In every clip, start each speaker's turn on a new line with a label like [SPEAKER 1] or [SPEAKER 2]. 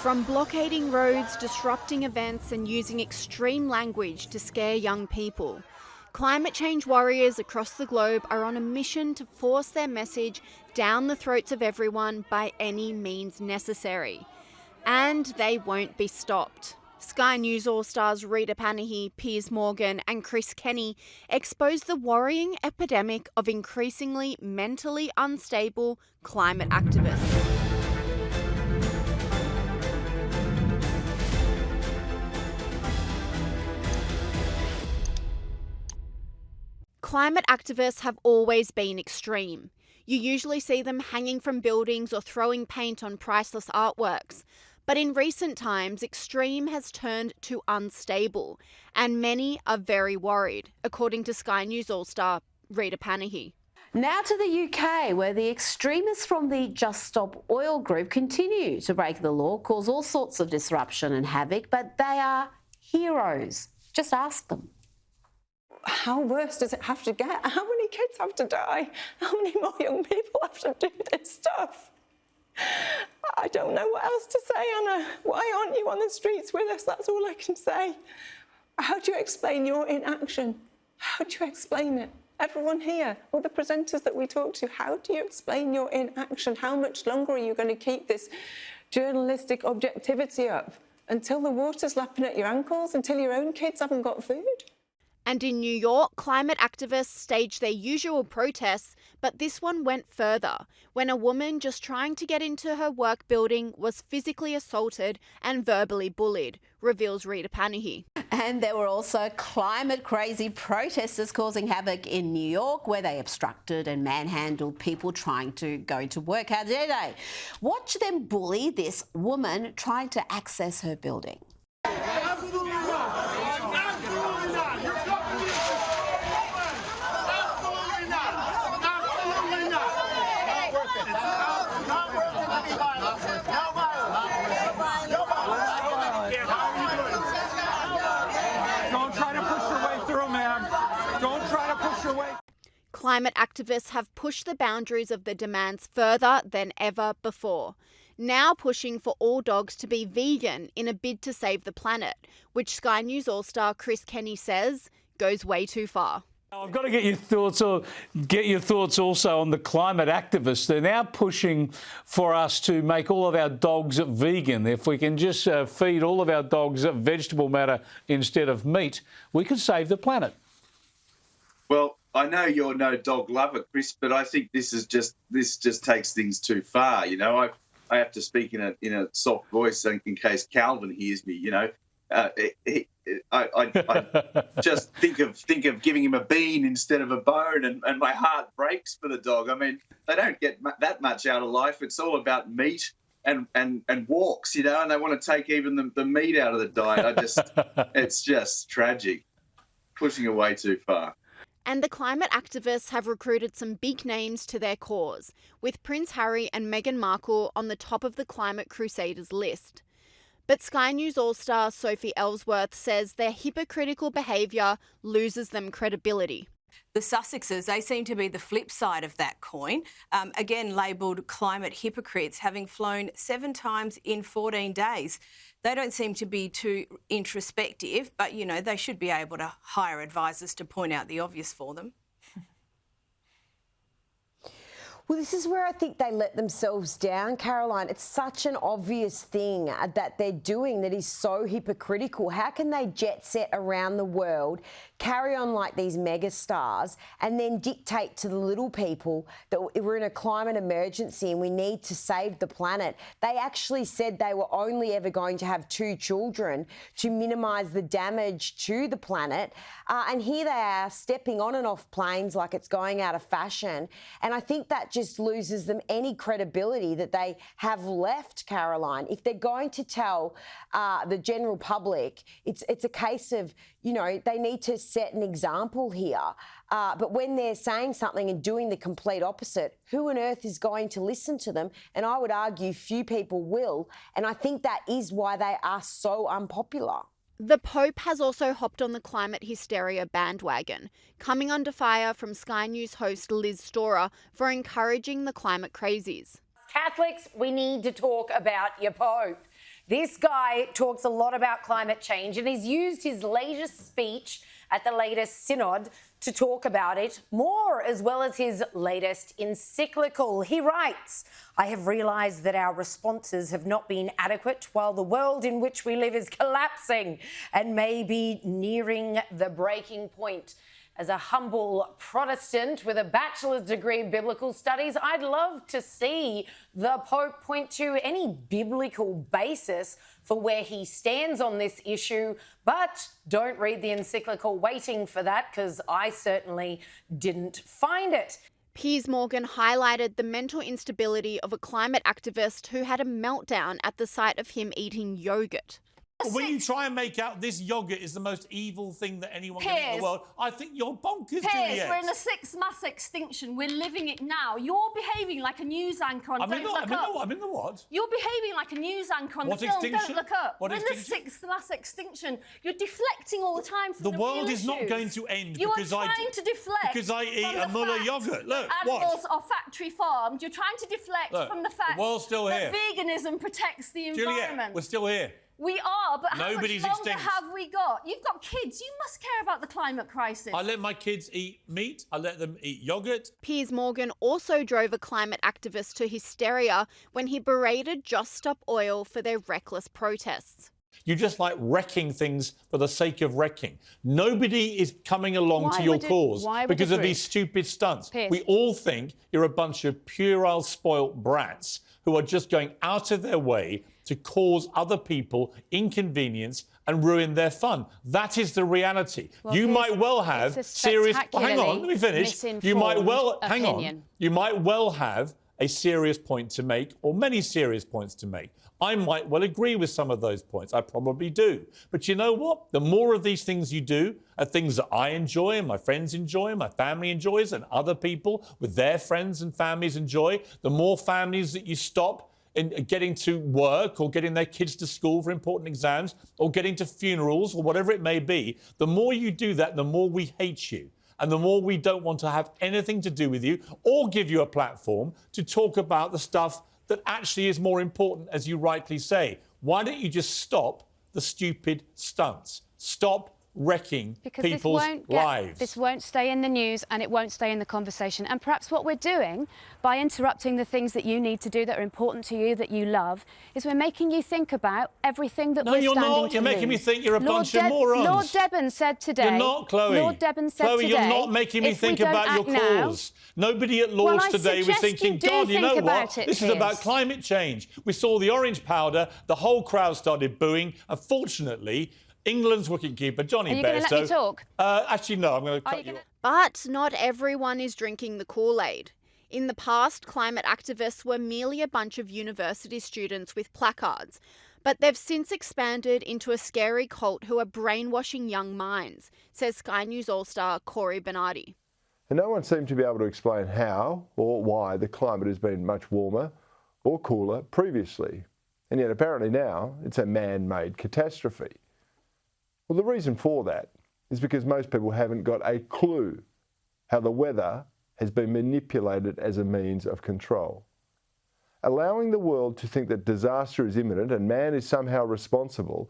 [SPEAKER 1] From blockading roads, disrupting events and using extreme language to scare young people, climate change warriors across the globe are on a mission to force their message down the throats of everyone by any means necessary. And they won't be stopped. Sky News All Stars Rita Panahi, Piers and Chris Kenny expose the worrying epidemic of increasingly mentally unstable climate activists. Climate activists have always been extreme. You usually see them hanging from buildings or throwing paint on priceless artworks. But in recent times, extreme has turned to unstable, and many are very worried, according to Sky News All-Star Rita Panahi.
[SPEAKER 2] Now to the UK, where the extremists from the Just Stop Oil group continue to break the law, cause all sorts of disruption and havoc, but they are heroes. Just ask them.
[SPEAKER 3] How worse does it have to get? How many kids have to die? How many more young people have to do this stuff? I don't know what else to say, Anna. Why aren't you on the streets with us? That's all I can say. How do you explain your inaction? How do you explain it? Everyone here, all the presenters that we talk to, how do you explain your inaction? How much longer are you going to keep this journalistic objectivity up? Until the water's lapping at your ankles? Until your own kids haven't got food?
[SPEAKER 1] And in New York, climate activists staged their usual protests, but this one went further, when a woman just trying to get into her work building was physically assaulted and verbally bullied, reveals Rita Panahi.
[SPEAKER 2] And there were also climate-crazy protesters causing havoc in New York, where they obstructed and manhandled people trying to go to work. How dare they? Watch them bully this woman trying to access her building.
[SPEAKER 4] Absolutely not. Absolutely not. You're talking to Absolutely not. Absolutely not. Not worth it. It's not worth it to be violent. No violence. No violence. How are you doing? Don't try to push your way through, ma'am. Don't try to push your way.
[SPEAKER 1] Climate activists have pushed the boundaries of the demands further than ever before, now pushing for all dogs to be vegan in a bid to save the planet, which Sky News All-Star Chris Kenny says goes way too far.
[SPEAKER 5] I've got to get your thoughts also on the climate activists. They're now pushing for us to make all of our dogs vegan. If we can just feed all of our dogs vegetable matter instead of meat, we could save the planet.
[SPEAKER 6] Well, I know you're no dog lover, Chris, but I think this just takes things too far. You know, I have to speak in a soft voice in case Calvin hears me. You know, I just think of giving him a bean instead of a bone, and my heart breaks for the dog. I mean, they don't get that much out of life. It's all about meat and walks, you know, and they want to take even the meat out of the diet. It's just tragic, pushing it way too far.
[SPEAKER 1] And the climate activists have recruited some big names to their cause, with Prince Harry and Meghan Markle on the top of the Climate Crusaders list. But Sky News All-Star Sophie Ellsworth says their hypocritical behaviour loses them credibility.
[SPEAKER 7] The Sussexes, they seem to be the flip side of that coin, again labelled climate hypocrites, having flown 7 times in 14 days. They don't seem to be too introspective, but, you know, they should be able to hire advisors to point out the obvious for them.
[SPEAKER 2] Well, this is where I think they let themselves down, Caroline. It's such an obvious thing that they're doing that is so hypocritical. How can they jet set around the world, carry on like these mega stars, and then dictate to the little people that we're in a climate emergency and we need to save the planet? They actually said they were only ever going to have 2 children to minimise the damage to the planet. And here they are stepping on and off planes like it's going out of fashion. And I think that just loses them any credibility that they have left, Caroline. If they're going to tell the general public, it's a case of, you know, they need to set an example here. But when they're saying something and doing the complete opposite, who on earth is going to listen to them? And I would argue few people will. And I think that is why they are so unpopular.
[SPEAKER 1] The Pope has also hopped on the climate hysteria bandwagon, coming under fire from Sky News host Liz Storer for encouraging the climate crazies.
[SPEAKER 8] Catholics, we need to talk about your Pope. This guy talks a lot about climate change, and he's used his latest speech at the latest synod to talk about it more, as well as his latest encyclical. He writes, "I have realised that our responses have not been adequate while the world in which we live is collapsing and may be nearing the breaking point. As a humble Protestant with a bachelor's degree in biblical studies, I'd love to see the Pope point to any biblical basis for where he stands on this issue, but don't read the encyclical waiting for that, because I certainly didn't find it."
[SPEAKER 1] Piers Morgan highlighted the mental instability of a climate activist who had a meltdown at the sight of him eating yogurt.
[SPEAKER 9] When you try and make out this yogurt is the most evil thing that anyone can eat in the world, I think you're bonkers, Juliet.
[SPEAKER 10] We're in the sixth mass extinction. We're living it now. You're behaving like a news anchor on Don't Look Up.
[SPEAKER 9] I'm in the what?
[SPEAKER 10] You're behaving like a news anchor on the film Don't Look Up. We're in the sixth mass extinction. You're deflecting all the time from the real
[SPEAKER 9] world
[SPEAKER 10] issues.
[SPEAKER 9] is not going to end
[SPEAKER 10] you
[SPEAKER 9] because
[SPEAKER 10] are trying to deflect
[SPEAKER 9] because I eat a Muller yogurt. Look,
[SPEAKER 10] animals are factory farmed. You're trying to deflect from the fact that veganism protects the environment.
[SPEAKER 9] Juliet, we're still here.
[SPEAKER 10] We are, but how
[SPEAKER 9] Nobody's
[SPEAKER 10] much longer
[SPEAKER 9] extinct.
[SPEAKER 10] have we got? You've got kids. You must care about the climate crisis.
[SPEAKER 9] I let my kids eat meat. I let them eat yogurt.
[SPEAKER 1] Piers Morgan also drove a climate activist to hysteria when he berated Just Stop Oil for their reckless protests.
[SPEAKER 9] You just like wrecking things for the sake of wrecking. Nobody is coming along to your cause because of these stupid stunts.
[SPEAKER 10] Piers.
[SPEAKER 9] We all think you're a bunch of puerile, spoilt brats who are just going out of their way to cause other people inconvenience and ruin their fun. That is the reality.
[SPEAKER 10] Well,
[SPEAKER 9] you might well have serious... hang on, let me finish. You might well... Hang on. You might well have a serious point to make, or many serious points to make. I might well agree with some of those points. I probably do. But you know what? The more of these things you do are things that I enjoy and my friends enjoy and my family enjoys and other people with their friends and families enjoy, the more families that you stop in getting to work or getting their kids to school for important exams or getting to funerals or whatever it may be, the more you do that, the more we hate you. And the more we don't want to have anything to do with you or give you a platform to talk about the stuff that actually is more important, as you rightly say. Why don't you just stop the stupid stunts? Stop wrecking people's lives.
[SPEAKER 10] This won't stay in the news and it won't stay in the conversation. And perhaps what we're doing by interrupting the things that you need to do that are important to you, that you love, is we're making you think about everything that we're standing to lose. No, you're not.
[SPEAKER 9] You're making me think you're a bunch of morons.
[SPEAKER 10] Lord Debon said today...
[SPEAKER 9] You're not, Chloe.
[SPEAKER 10] Lord Debon said
[SPEAKER 9] Chloe,
[SPEAKER 10] today...
[SPEAKER 9] you're not making me think about your cause. Nobody at Lord's today was thinking, God, you know what? This is about climate change. We saw the orange powder. The whole crowd started booing. Unfortunately... England's wicketkeeper, Johnny Bairstow... Are you going to let me talk? Actually, no, I'm going to cut you off.
[SPEAKER 1] But not everyone is drinking the Kool-Aid. In the past, climate activists were merely a bunch of university students with placards. But they've since expanded into a scary cult who are brainwashing young minds, says Sky News All-Star Corey Bernardi.
[SPEAKER 11] And no one seemed to be able to explain how or why the climate has been much warmer or cooler previously. And yet apparently now it's a man-made catastrophe. Well, the reason for that is because most people haven't got a clue how the weather has been manipulated as a means of control. Allowing the world to think that disaster is imminent and man is somehow responsible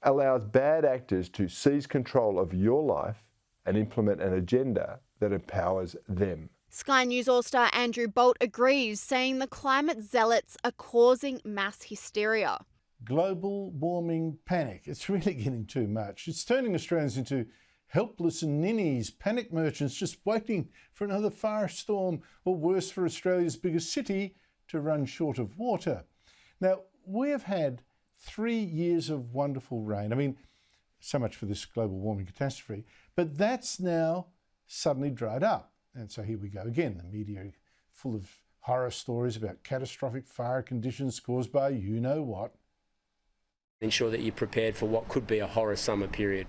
[SPEAKER 11] allows bad actors to seize control of your life and implement an agenda that empowers them.
[SPEAKER 1] Sky News All-Star Andrew Bolt agrees, saying the climate zealots are causing mass hysteria.
[SPEAKER 12] Global warming panic. It's really getting too much. It's turning Australians into helpless ninnies, panic merchants just waiting for another firestorm or worse for Australia's biggest city to run short of water. Now, we have had 3 years of wonderful rain. I mean, so much for this global warming catastrophe, but that's now suddenly dried up. And so here we go again, the media full of horror stories about catastrophic fire conditions caused by you-know-what.
[SPEAKER 13] Ensure that you're prepared for what could be a horror summer period.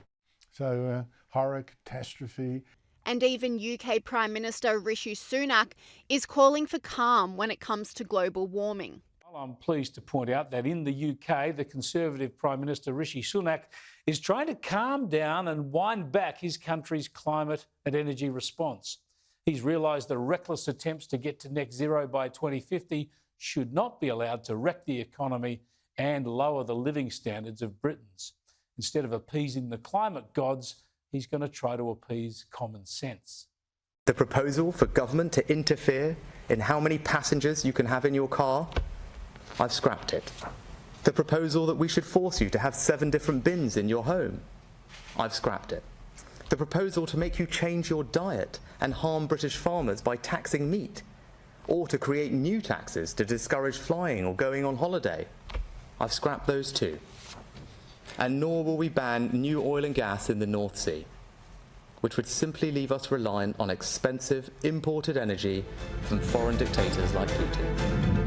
[SPEAKER 12] So, horror, catastrophe.
[SPEAKER 1] And even UK Prime Minister Rishi Sunak is calling for calm when it comes to global warming.
[SPEAKER 5] Well, I'm pleased to point out that in the UK, the Conservative Prime Minister Rishi Sunak is trying to calm down and wind back his country's climate and energy response. He's realised the reckless attempts to get to net zero by 2050 should not be allowed to wreck the economy and lower the living standards of Britons. Instead of appeasing the climate gods, he's going to try to appease common sense.
[SPEAKER 14] The proposal for government to interfere in how many passengers you can have in your car, I've scrapped it. The proposal that we should force you to have 7 different bins in your home, I've scrapped it. The proposal to make you change your diet and harm British farmers by taxing meat, or to create new taxes to discourage flying or going on holiday, I've scrapped those too. And nor will we ban new oil and gas in the North Sea, which would simply leave us reliant on expensive imported energy from foreign dictators like Putin.